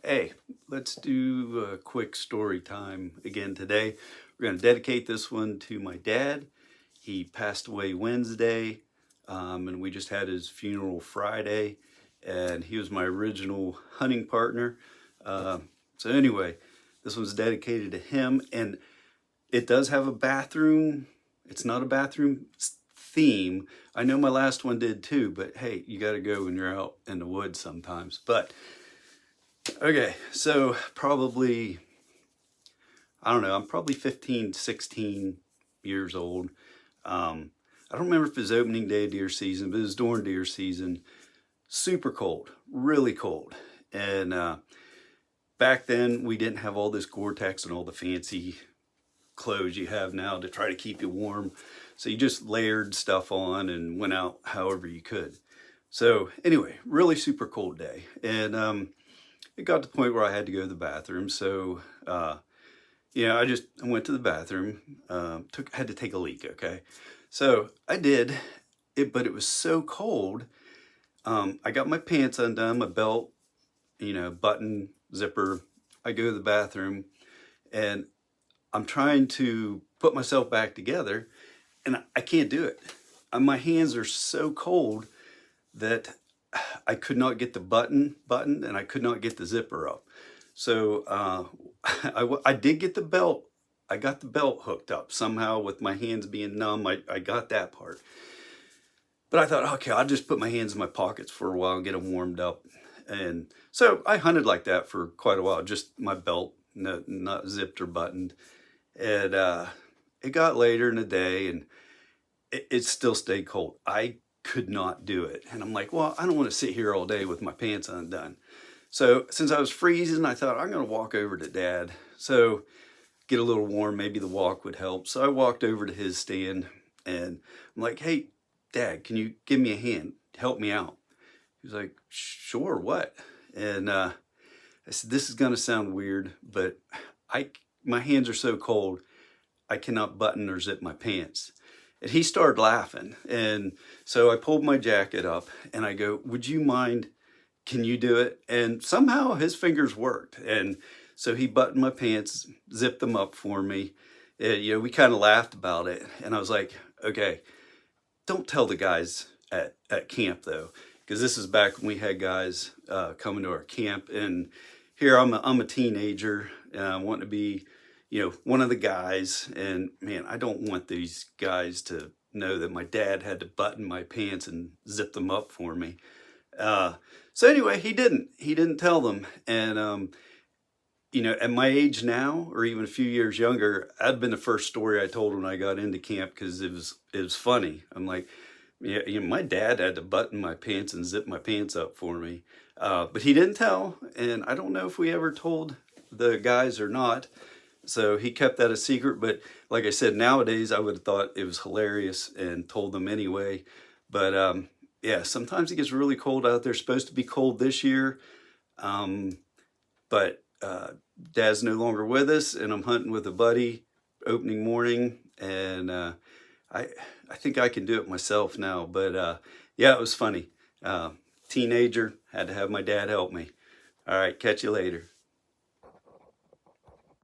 Hey, let's do a quick story time again today. We're going to dedicate this one to my dad. He passed away Wednesday, and we just had his funeral Friday, and he was my original hunting partner. So anyway, this one's dedicated to him, and it does have a bathroom. It's not a bathroom theme. I know my last one did too, but hey, you got to go when you're out in the woods sometimes. But okay, so probably, I don't know, I'm probably 15, 16 years old. I don't remember if it was opening day of deer season, but it was during deer season. Super cold, really cold. And back then, we didn't have all this Gore-Tex and all the fancy clothes you have now to try to keep you warm. So you just layered stuff on and went out however you could. So anyway, really super cold day. And it got to the point where I had to go to the bathroom. So, I went to the bathroom, had to take a leak, okay? So I did, but it was so cold. I got my pants undone, my belt, button, zipper. I go to the bathroom and I'm trying to put myself back together and I can't do it. My hands are so cold that I could not get the button and I could not get the zipper up. So I did get the belt. I got the belt hooked up somehow with my hands being numb. I got that part. But I thought, okay, I'll just put my hands in my pockets for a while and get them warmed up. And so I hunted like that for quite a while, just my belt, not zipped or buttoned. And it got later in the day and it still stayed cold. I could not do it. And I'm like, well, I don't want to sit here all day with my pants undone. So since I was freezing, I thought I'm going to walk over to Dad. So get a little warm, maybe the walk would help. So I walked over to his stand and I'm like, hey, Dad, can you give me a hand? Help me out. He was like, sure, what? And I said, this is going to sound weird, but my hands are so cold, I cannot button or zip my pants. And he started laughing. And so I pulled my jacket up and I go, would you mind, can you do it? And somehow his fingers worked. And so he buttoned my pants, zipped them up for me. And, we kind of laughed about it. And I was like, okay, don't tell the guys at camp though, because this is back when we had guys coming to our camp. And here I'm a teenager wanting to be, one of the guys. And man, I don't want these guys to know that my dad had to button my pants and zip them up for me. So anyway, he didn't tell them. And, at my age now, or even a few years younger, that'd been the first story I told when I got into camp because it was funny. I'm like, yeah, my dad had to button my pants and zip my pants up for me, but he didn't tell, and I don't know if we ever told the guys or not. So he kept that a secret. But like I said, nowadays I would have thought it was hilarious and told them anyway. But yeah, sometimes it gets really cold out there. It's supposed to be cold this year, but Dad's no longer with us, and I'm hunting with a buddy opening morning, and I think I can do it myself now. But yeah, it was funny. Teenager, had to have my dad help me. All right, catch you later.